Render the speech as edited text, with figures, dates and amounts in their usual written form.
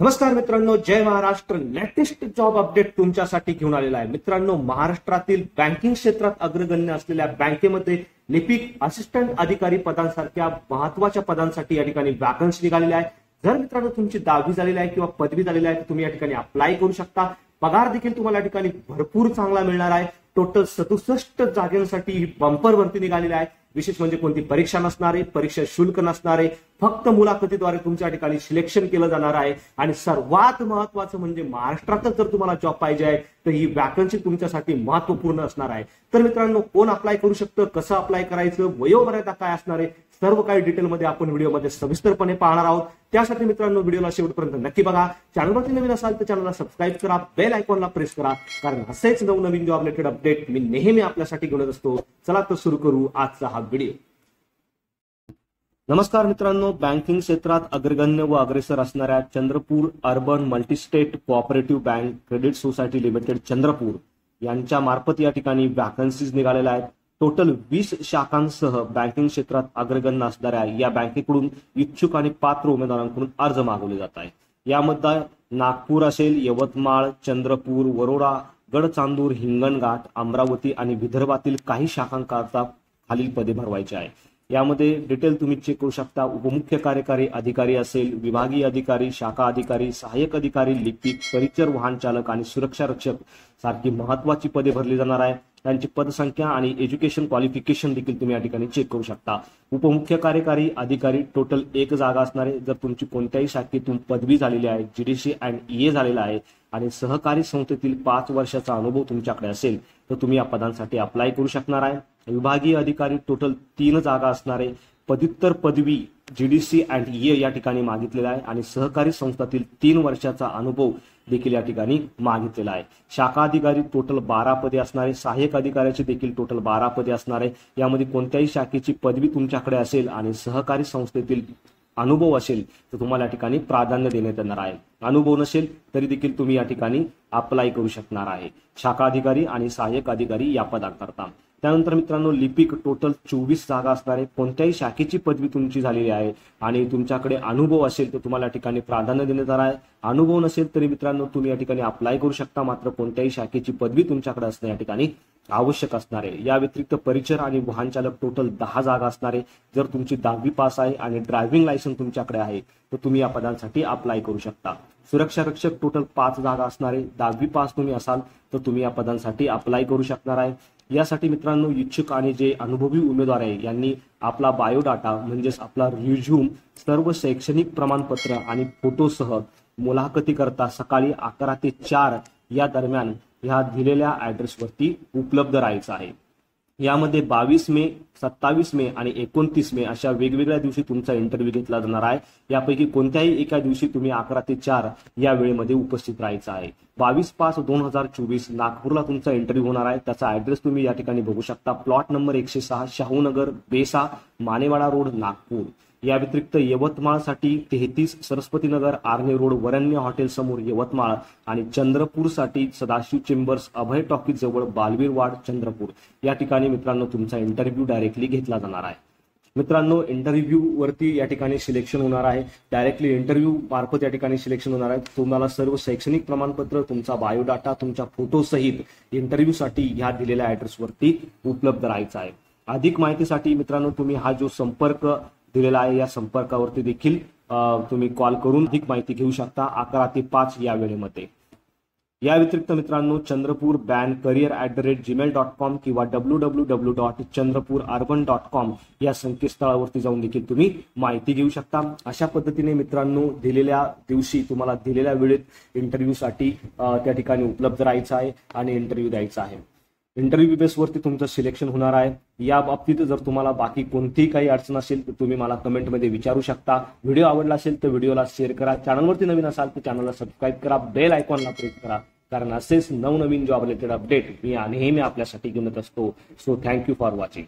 नमस्कार मित्रांनो, जय Maharashtra. Latest job update तुमच्यासाठी घेऊन आलेला आहे. मित्रांनो, महाराष्ट्रातील बँकिंग क्षेत्रात अग्रगण्य असलेल्या बँकेमध्ये लिपिक असिस्टंट अधिकारी पदांसारख्या महत्वाच्या पदांसाठी या ठिकाणी वॅकन्सी निघालेली आहे. जर मित्रांनो तुमची 10वी झालेली आहे किंवा पदवी झालेली आहे तर तुम्ही या ठिकाणी अप्लाय करू शकता. पगार देखील तुम्हाला या ठिकाणी भरपूर चांगला मिळणार आहे. टोटल 67 जागांसाठी बंपर भरती निघालेली आहे. विशेष म्हणजे कोणती परीक्षा नसणारे, परीक्षा शुल्क नसणारे, फक्त मुलाखतीद्वारे तुमच्या ठिकाणी सिलेक्शन केलं जाणार आहे. आणि सर्वात महत्वाचं म्हणजे महाराष्ट्रातच जर तुम्हाला जॉब पाहिजे आहे तर ही वॅकन्सी तुमच्यासाठी महत्वपूर्ण असणार आहे. तर मित्रांनो, कोण अप्लाय करू शकतं, कसं अप्लाय करायचं, वयोमर्यादा काय असणार आहे, सर्व काही डिटेलमध्ये आपण व्हिडिओमध्ये सविस्तरपणे पाहणार आहोत. त्यासाठी मित्रांनो व्हिडिओला शेवटपर्यंत नक्की बघा. चॅनलवरती नवीन असाल तर चॅनलला सबस्क्राईब करा, बेल आयकॉनला प्रेस करा, कारण असेच नवनवीन जॉब रिलेटेड अपडेट मी नेहमी आपल्यासाठी घेऊन असतो. चला तर सुरू करू आजचा हा व्हिडिओ. नमस्कार मित्रांनो, बँकिंग क्षेत्रात अग्रगण्य व अग्रेसर असणाऱ्या Chandrapur urban multi-state cooperative bank credit society limited Chandrapur यांच्या मार्फत या ठिकाणी वॅकन्सीज निघालेल्या आहेत. टोटल 20 शाखांसह बँकिंग क्षेत्रात अग्रगण्य असणाऱ्या या बँकेकडून इच्छुक आणि पात्र उमेदवारांकडून अर्ज मागवले जात आहे. यामध्ये नागपूर असेल, यवतमाळ, चंद्रपूर, वरोडा, गडचांदूर, हिंगणघाट, अमरावती आणि विदर्भातील काही शाखांकरता खालील पदे भरवायची आहे. यामध्ये डिटेल तुम्ही चेक करू शकता. उपमुख्य कार्यकारी अधिकारी असेल, विभागीय अधिकारी, शाखा अधिकारी, सहाय्यक अधिकारी, लिपिक, परिचर वाहन चालक आणि सुरक्षा रक्षक सारखी महत्वाची पदे भरली जाणार आहे. त्यांची पदसंख्या आणि एज्युकेशन क्वालिफिकेशन देखील तुम्ही या ठिकाणी चेक करू शकता. उपमुख्य कार्यकारी अधिकारी टोटल 1 जागा असणार आहे. जर तुमची कोणत्याही शाखेतून पदवी झालेली आहे, जीडीसी अँड ईए झालेला आहे आणि सहकारी संस्थेतील 5 वर्षाचा अनुभव तुमच्याकडे असेल तर तुम्ही या पदांसाठी अप्लाय करू शकणार आहे. विभागीय अधिकारी टोटल 3 जागा असणार आहे. पदव्युत्तर पदवी जीडीसी अँड ईए या ठिकाणी मागितलेला आहे आणि सहकारी संस्थातील 3 वर्षाचा अनुभव देखील या ठिकाणी मागितलेला आहे. शाखा अधिकारी टोटल 12 पदे असणार आहे. सहाय्यक अधिकाऱ्याची देखील टोटल 12 पदे असणार आहे. यामध्ये कोणत्याही शाखेची पदवी तुमच्याकडे असेल आणि सहकारी संस्थेतील अनुभव असेल तर तुम्हाला या ठिकाणी प्राधान्य देण्यात येणार आहे. अनुभव नसेल तरी देखील तुम्ही या ठिकाणी अप्लाय करू शकणार आहे. शाखा अधिकारी आणि सहाय्यक अधिकारी या पदांकरता. त्यानंतर मित्रांनो, लिपिक टोटल 24 जागा असणार आहे. कोणत्याही शाखेची पदवी तुमची झालेली आहे आणि तुमच्याकडे अनुभव असेल तर तुम्हाला या ठिकाणी प्राधान्य देण्यात येणार आहे. अनुभव नसेल तरी मित्रांनो तुम्ही या ठिकाणी अप्लाय करू शकता, मात्र कोणत्याही शाखेची पदवी तुमच्याकडे असणे या ठिकाणी आवश्यक असणार आहे. या व्यतिरिक्त परिचर आणि वाहन चालक टोटल 10 जागा असणार आहे. जर तुमची 10वी पास आहे आणि ड्रायव्हिंग लायसन्स तुमच्याकडे आहे तर तुम्ही या पदांसाठी अप्लाय करू शकता. सुरक्षा रक्षक टोटल 5 जागा असणार आहे. 10वी पास तुम्ही असाल तर तुम्ही या पदांसाठी अप्लाय करू शकणार आहे. यासाठी मित्रांनो इच्छुक आणि जे अनुभवी उमेदवार आहे यांनी आपला बायोडाटा म्हणजेच आपला रिझ्यूम, सर्व शैक्षणिक प्रमाणपत्र आणि फोटोसह मुलाखतीकरता सकाळी 11 ते 4 या दरम्यान ह्या दिलेल्या ऍड्रेसवरती उपलब्ध राहायचं आहे. यामध्ये 22 मे, 27 मे आणि 29 मे अशा वेगवेगळ्या दिवशी तुमचा इंटरव्ह्यू घेतला जाणार आहे. यापैकी कोणत्याही एका दिवशी तुम्ही 11 ते 4 या वेळेमध्ये उपस्थित राहायचं आहे. 22/5/2024 नागपूरला तुमचा इंटरव्ह्यू होणार आहे. त्याचा ऍड्रेस तुम्ही या ठिकाणी बघू शकता. Plot number 106, Shahunagar, Besa, Manewada road, Nagpur. या व्यतिरिक्त यवतमाळसाठी 33 सरस्वतीनगर, आर्ने रोड, वरण्य हॉटेल समोर यवतमाळ आणि चंद्रपूरसाठी सदाशिव चेंबर्स, अभय टॉकीज जवळ, बालवीर वाड, चंद्रपूर या ठिकाणी मित्रांनो तुमचा इंटरव्ह्यू डायरेक्टली घेतला जाणार आहे. मित्रांनो, इंटरव्ह्यू वरती या ठिकाणी सिलेक्शन होणार आहे. डायरेक्टली इंटरव्ह्यू मार्फत या ठिकाणी सिलेक्शन होणार आहे. तुम्हाला सर्व शैक्षणिक प्रमाणपत्र, तुमचा बायोडाटा, तुमच्या फोटो सहित इंटरव्ह्यूसाठी ह्या दिलेल्या ऍड्रेसवरती उपलब्ध राहायचा आहे. अधिक माहितीसाठी मित्रांनो तुम्ही हा जो संपर्क दिलेला आहे या संपर्कावरती देखील तुम्ही कॉल करून अधिक माहिती घेऊ शकता 11 ते 5 या वेळेमध्ये. या व्यतिरिक्त मित्रांनो, चंद्रपूर बँक career@gmail.com किंवा www.chandrapururban.com या संकेतस्थळावरती जाऊन देखील तुम्ही माहिती घेऊ शकता. अशा पद्धतीने मित्रांनो दिलेल्या दिवशी तुम्हाला दिलेल्या वेळेत इंटरव्ह्यूसाठी त्या ठिकाणी उपलब्ध राहायचं आहे आणि इंटरव्ह्यू द्यायचा आहे. इंटरव्ह्यू बेसवरती तुमचं सिलेक्शन होणार आहे. या बाबतीत जर तुम्हाला बाकी कोणतीही काही अडचण असेल तर तुम्ही मला कमेंटमध्ये विचारू शकता. व्हिडिओ आवडला असेल तर व्हिडिओला शेअर करा. चॅनलवरती नवीन असाल तर चॅनलला सबस्क्राईब करा, बेल आयकॉनला प्रेस करा, कारण असेच नवनवीन जॉब रिलेटेड अपडेट मी नेहमी आपल्यासाठी घेऊन येत असतो. So thank you for watching.